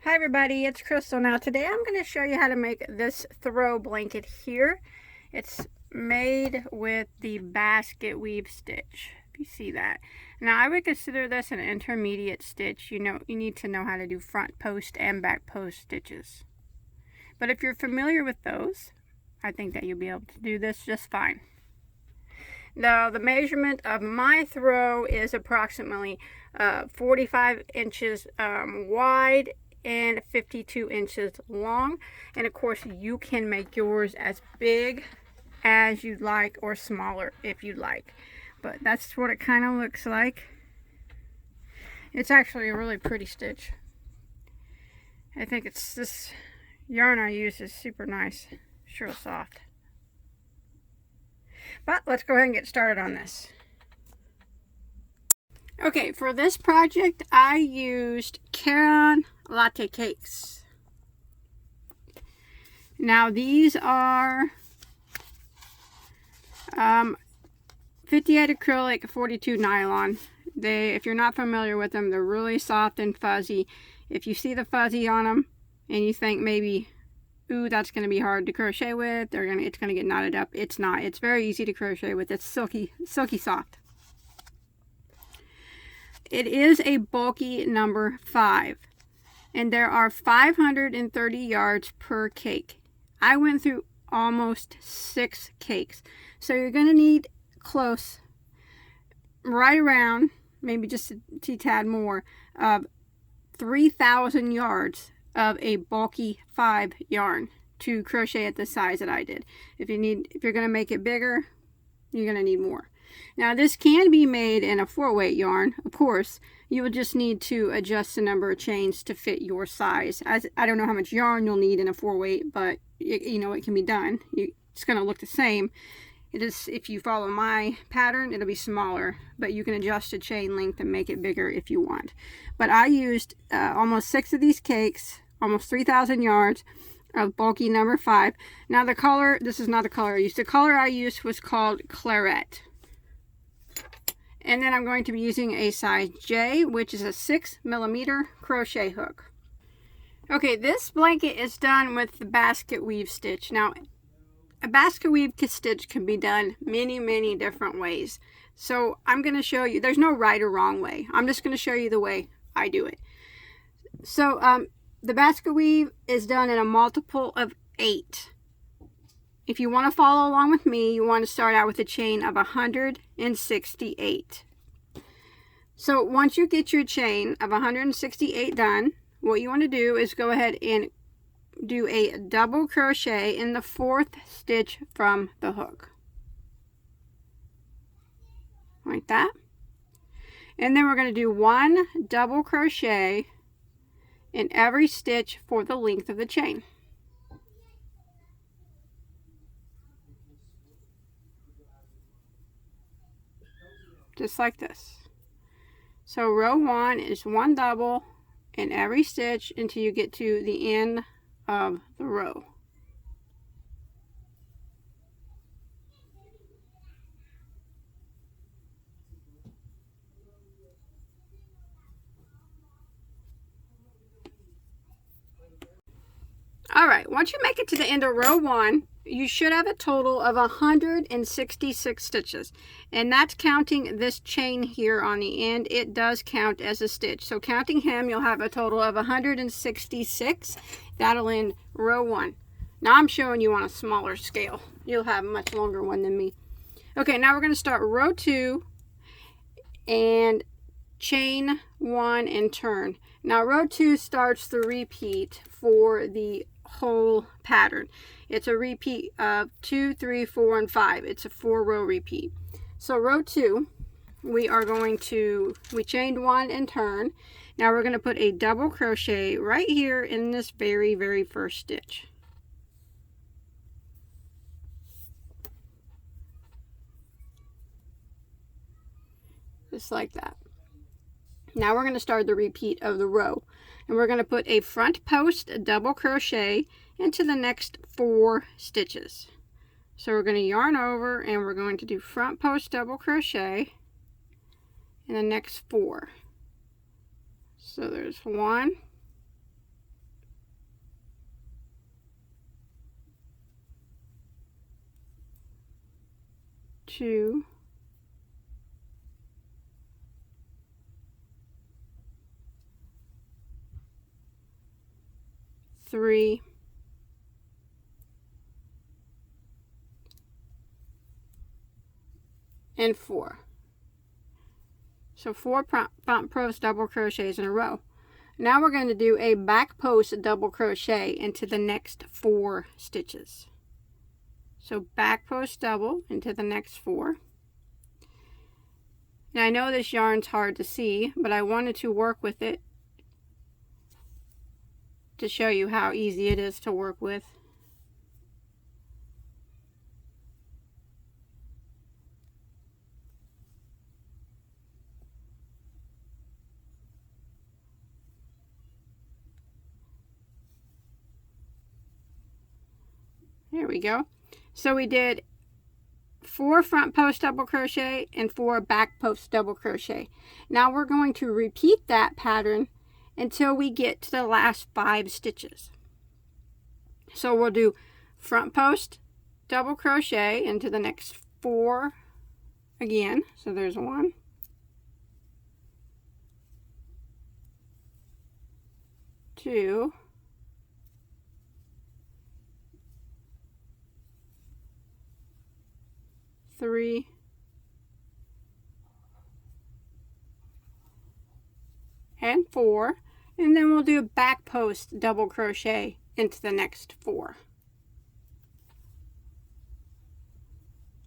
Hi everybody, it's Crystal. Now today I'm going to show you how to make this throw blanket here. It's made with the basket weave stitch, if you see that. Now I would consider this an intermediate stitch. You need to know how to do front post and back post stitches. But if you're familiar with those, I think that you'll be able to do this just fine. Now the measurement of my throw is approximately 45 inches wide and 52 inches long, and of course you can make yours as big as you'd like or smaller if you'd like, but that's what it kind of looks like. It's actually a really pretty stitch. I think it's this yarn I use is super nice. It's real soft. But let's go ahead and get started on this. Okay, for this project I used Caron latte cakes. Now these are 58 acrylic, 42 nylon. If you're not familiar with them, they're really soft and fuzzy. If you see the fuzzy on them and you think maybe, ooh, that's going to be hard to crochet with, it's going to get knotted up, it's not. It's very easy to crochet with. It's silky soft. It is a bulky number 5, and there are 530 yards per cake. I went through almost 6 cakes, so you're going to need close, right around, maybe just a tad more, of 3,000 yards of a bulky 5 yarn to crochet at the size that I did. If you're going to make it bigger, you're going to need more. Now this can be made in a 4-weight yarn. Of course, you will just need to adjust the number of chains to fit your size. I don't know how much yarn you'll need in a 4-weight, but it can be done. It's going to look the same. It is, if you follow my pattern, it'll be smaller, but you can adjust the chain length and make it bigger if you want. But I used almost 6 of these cakes, almost 3,000 yards of bulky number 5. Now the color, this is not the color I used. The color I used was called Claret. And then I'm going to be using a size J, which is a 6mm crochet hook. Okay, this blanket is done with the basket weave stitch. Now, a basket weave stitch can be done many different ways. So I'm going to show you, there's no right or wrong way. I'm just going to show you the way I do it. So the basket weave is done in a multiple of 8. If you want to follow along with me, you want to start out with a chain of 168. So once you get your chain of 168 done, what you want to do is go ahead and do a double crochet in the 4th stitch from the hook. Like that. And then we're going to do 1 double crochet in every stitch for the length of the chain. Just like this. So row 1 is 1 double in every stitch until you get to the end of the row. Alright, once you make it to the end of row 1, you should have a total of 166 stitches, and that's counting this chain here on the end. It does count as a stitch, so counting him, you'll have a total of 166. That'll end row 1. Now I'm showing you on a smaller scale. You'll have a much longer one than me. Okay, now we're going to start row 2 and chain 1 and turn. Now row 2 starts the repeat for the whole pattern. It's a repeat of 2, 3, 4, and 5. It's a 4-row repeat. So row 2, we chained 1 and turn. Now we're going to put a double crochet right here in this very first stitch. Just like that. Now we're going to start the repeat of the row, and we're going to put a front post double crochet into the next 4 stitches. So we're going to yarn over and we're going to do front post double crochet in the next 4. So there's 1, 2, 3, and 4. So 4 front post double crochets in a row. Now we're going to do a back post double crochet into the next 4 stitches. So back post double into the next 4. Now I know this yarn's hard to see, but I wanted to work with it to show you how easy it is to work with. There we go. So we did 4 front post double crochet and 4 back post double crochet. Now we're going to repeat that pattern until we get to the last 5 stitches. So we'll do front post double crochet into the next 4 again. So there's 1, 2, 3, and 4, and then we'll do a back post double crochet into the next 4.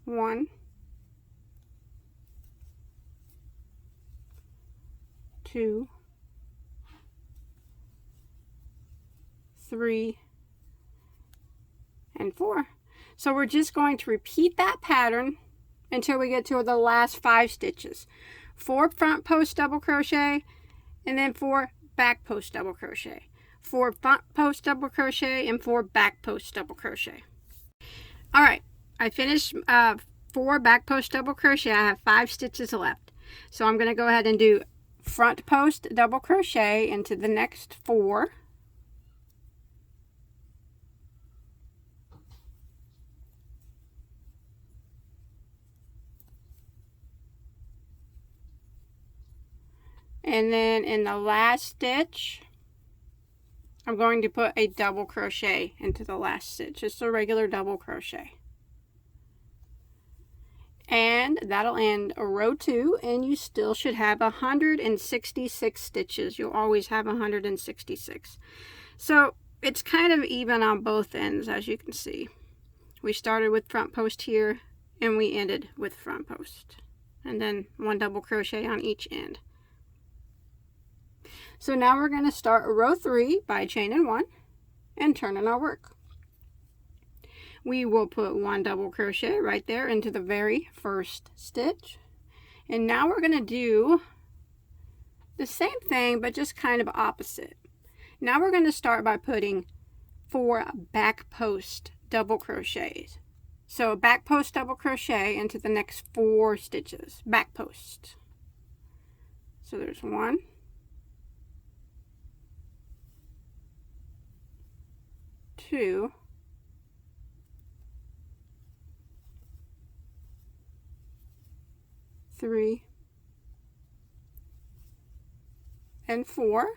1, 2, 3, and 4. So we're just going to repeat that pattern until we get to the last 5 stitches. 4 front post double crochet, and then 4 back post double crochet. 4 front post double crochet and 4 back post double crochet. Alright, I finished 4 back post double crochet. I have 5 stitches left. So I'm going to go ahead and do front post double crochet into the next 4. And then in the last stitch, I'm going to put a double crochet into the last stitch, just a regular double crochet. And that'll end row 2, and you still should have 166 stitches. You'll always have 166. So it's kind of even on both ends, as you can see. We started with front post here, and we ended with front post. And then 1 double crochet on each end. So now we're going to start row 3 by chaining 1 and turning our work. We will put 1 double crochet right there into the very first stitch. And now we're going to do the same thing, but just kind of opposite. Now we're going to start by putting 4 back post double crochets. So a back post double crochet into the next 4 stitches, back post. So there's 1, 2, 3, and 4.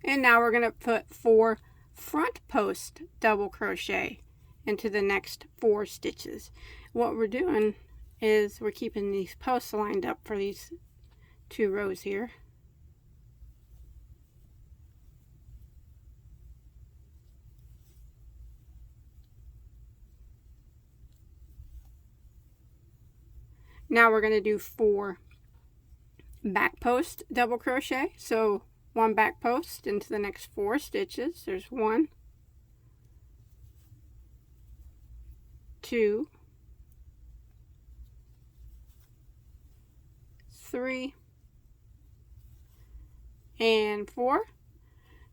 And now we're going to put 4 front post double crochet into the next 4 stitches. What we're doing is we're keeping these posts lined up for these 2 rows here. Now we're going to do 4 back post double crochet. So 1 back post into the next 4 stitches. There's 1, 2, 3, and 4.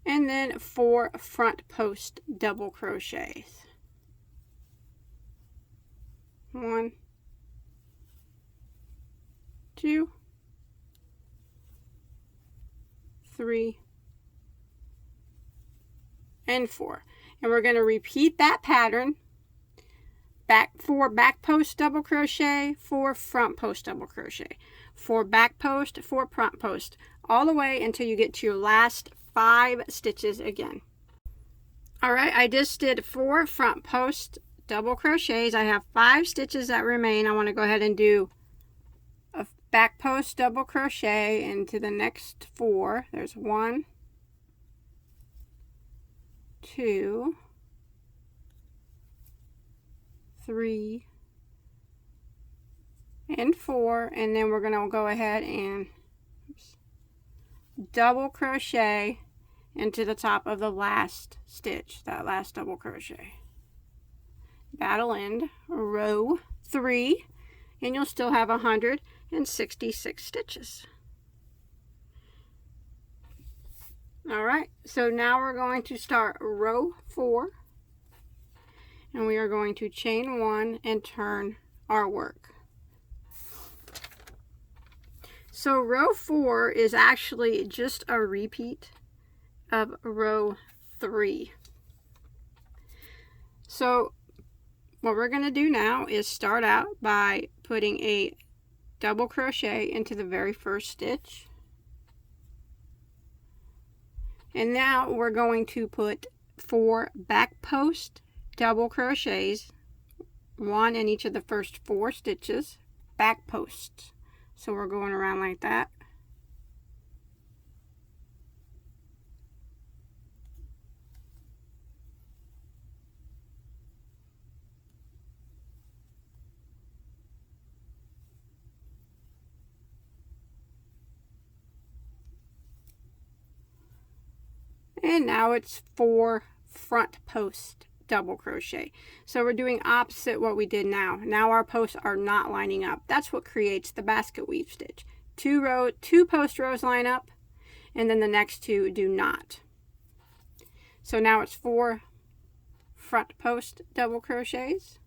And then 4 front post double crochets. 1, 2, 3, and 4. And we're going to repeat that pattern 4 back post double crochet, 4 front post double crochet, 4 back post, 4 front post, all the way until you get to your last 5 stitches again. Alright, I just did 4 front post double crochets. I have 5 stitches that remain. I want to go ahead and do a back post double crochet into the next 4. There's 1, 2, 3, and 4, and then we're going to go ahead and double crochet into the top of the last stitch, that last double crochet. That'll end row 3, and you'll still have 166 stitches. Alright, so now we're going to start row 4, and we are going to chain 1 and turn our work. So row 4 is actually just a repeat of row 3. So what we're going to do now is start out by putting a double crochet into the very first stitch. And now we're going to put 4 back post double crochets, 1 in each of the first 4 stitches, back posts. So we're going around like that. And now it's 4 front post double crochet. So we're doing opposite what we did now. Now our posts are not lining up. That's what creates the basket weave stitch. 2 post rows line up, and then the next 2 do not. So now it's 4 front post double crochets.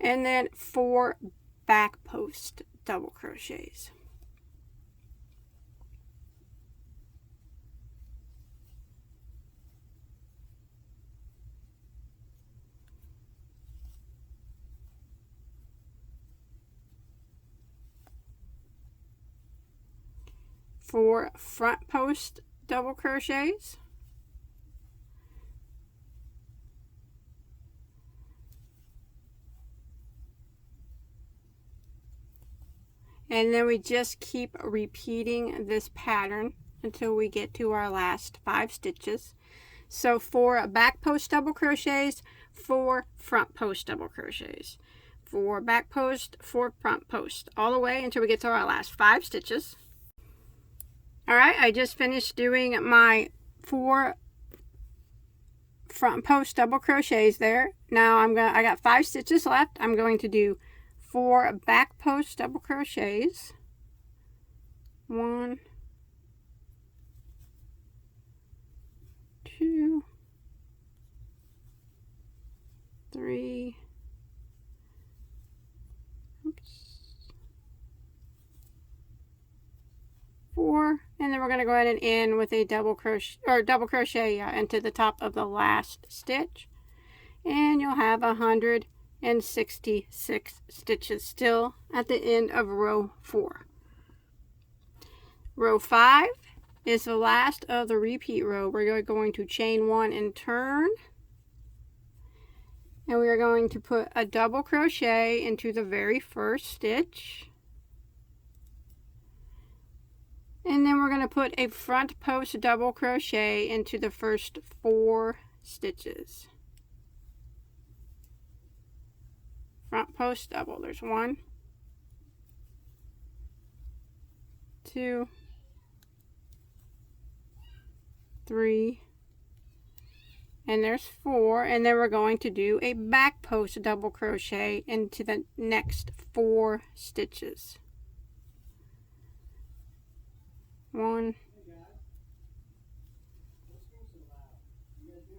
And then 4 back post double crochets. Four front post double crochets. And then we just keep repeating this pattern until we get to our last 5 stitches. So 4 back post double crochets, 4 front post double crochets, 4 back post, 4 front post, all the way until we get to our last 5 stitches. Alright, I just finished doing my 4 front post double crochets there. Now I got 5 stitches left. I'm going to do 4 back post double crochets. 1, 2, 3, 4, and then we're going to go ahead and end with a double crochet into the top of the last stitch, and you'll have 166 stitches still at the end of row 4. Row 5 is the last of the repeat row. We're going to chain 1 and turn, and we are going to put a double crochet into the very first stitch, and then we're going to put a front post double crochet into the first 4 stitches. Front post double. There's 1, 2, 3, and there's 4, and then we're going to do a back post double crochet into the next 4 stitches. 1,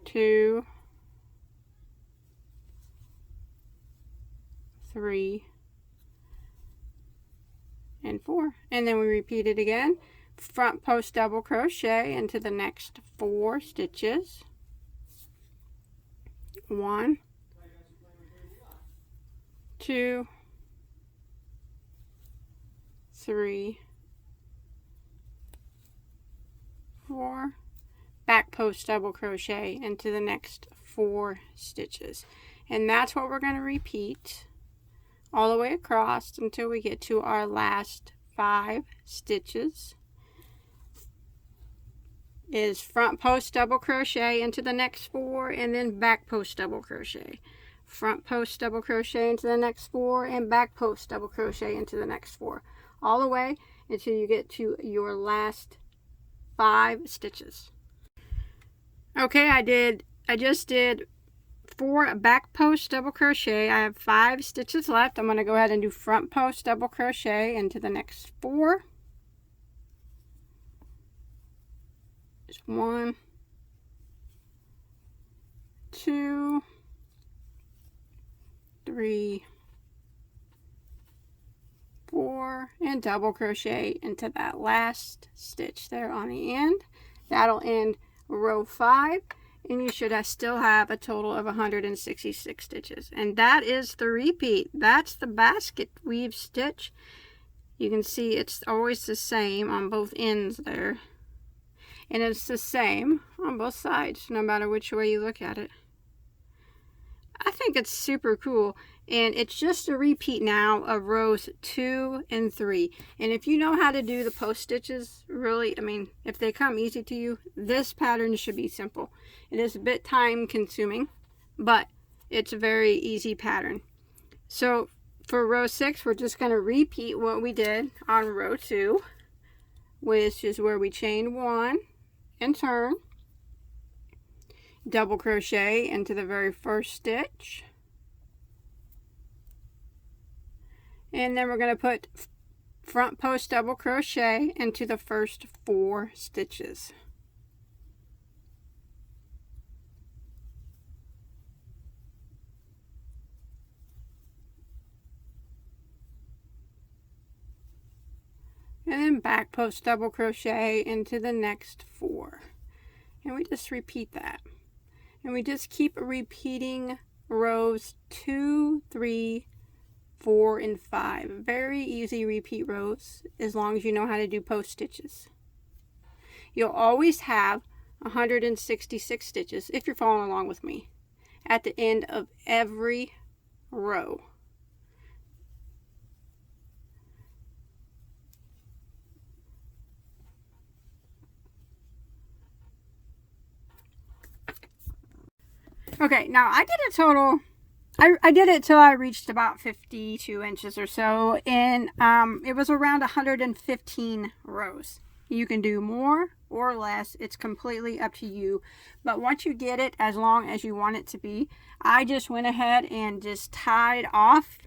2, 3, and 4. And then we repeat it again. Front post double crochet into the next 4 stitches. 1, 2, 3, 4. Back post double crochet into the next 4 stitches. And that's what we're going to repeat all the way across until we get to our last 5 stitches. Is front post double crochet into the next 4 and then back post double crochet. Front post double crochet into the next 4 and back post double crochet into the next 4. All the way until you get to your last 5 stitches. Okay, I just did 4 back post double crochet. I have 5 stitches left. I'm going to go ahead and do front post double crochet into the next 4. Just 1, 2, 3, 4, and double crochet into that last stitch there on the end. That'll end row 5, and you should still have a total of 166 stitches. And that is the repeat. That's the basket weave stitch. You can see it's always the same on both ends there. And it's the same on both sides, no matter which way you look at it. I think it's super cool. And it's just a repeat now of rows 2 and 3. And if you know how to do the post stitches, really, I mean, if they come easy to you, this pattern should be simple. It is a bit time consuming, but it's a very easy pattern. So for row 6, we're just going to repeat what we did on row 2, which is where we chain 1 and turn, double crochet into the very first stitch, and then we're going to put front post double crochet into the first 4 stitches. And then back post double crochet into the next 4. And we just repeat that. And we just keep repeating rows 2, 3, 4, and 5. Very easy repeat rows as long as you know how to do post stitches. You'll always have 166 stitches if you're following along with me at the end of every row. Okay, now I did a total, I did it till I reached about 52 inches or so, and it was around 115 rows. You can do more or less, it's completely up to you, but once you get it as long as you want it to be, I just went ahead and just tied off,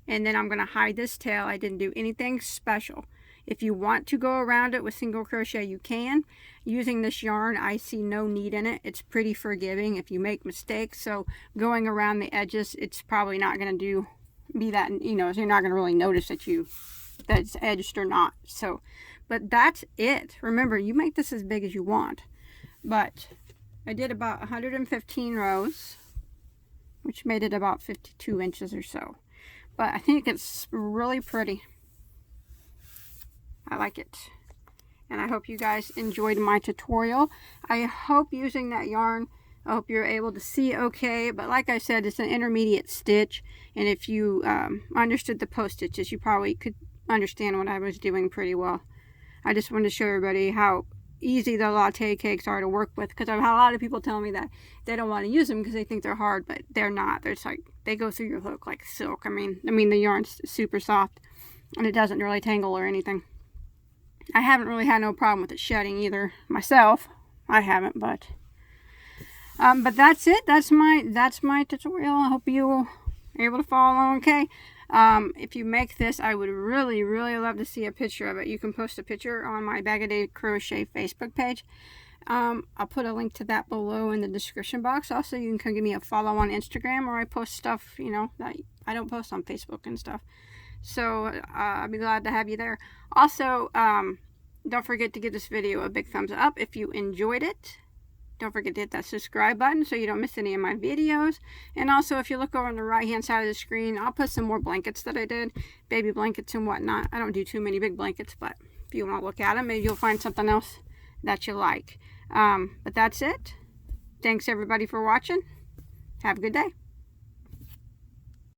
and then I'm going to hide this tail. I didn't do anything special. If you want to go around it with single crochet, you can. Using this yarn, I see no need in it. It's pretty forgiving if you make mistakes. So going around the edges, it's probably not going to be that, you know, you're not going to really notice that it's edged or not. So, but that's it. Remember, you make this as big as you want. But I did about 115 rows, which made it about 52 inches or so. But I think it's really pretty. I like it. And I hope you guys enjoyed my tutorial. I hope using that yarn, I hope you're able to see okay. But like I said, it's an intermediate stitch. And if you understood the post stitches, you probably could understand what I was doing pretty well. I just wanted to show everybody how easy the latte cakes are to work with. Because I've had a lot of people tell me that they don't want to use them because they think they're hard. But they're not. They're just like, they go through your hook like silk. I mean the yarn's super soft. And it doesn't really tangle or anything. I haven't really had no problem with it shedding either myself. I haven't, but that's it. That's my tutorial. I hope you are able to follow along okay. If you make this, I would really, really love to see a picture of it. You can post a picture on my Bagoday Crochet Facebook page. I'll put a link to that below in the description box. Also, you can come give me a follow on Instagram, where I post stuff, you know, that I don't post on Facebook and stuff. So I'll be glad to have you there. Also, don't forget to give this video a big thumbs up if you enjoyed it. Don't forget to hit that subscribe button so you don't miss any of my videos. And also, if you look over on the right hand side of the screen, I'll put some more blankets that I did, baby blankets and whatnot. I don't do too many big blankets, but if you want to look at them, maybe you'll find something else that you like. But that's it. Thanks everybody for watching. Have a good day.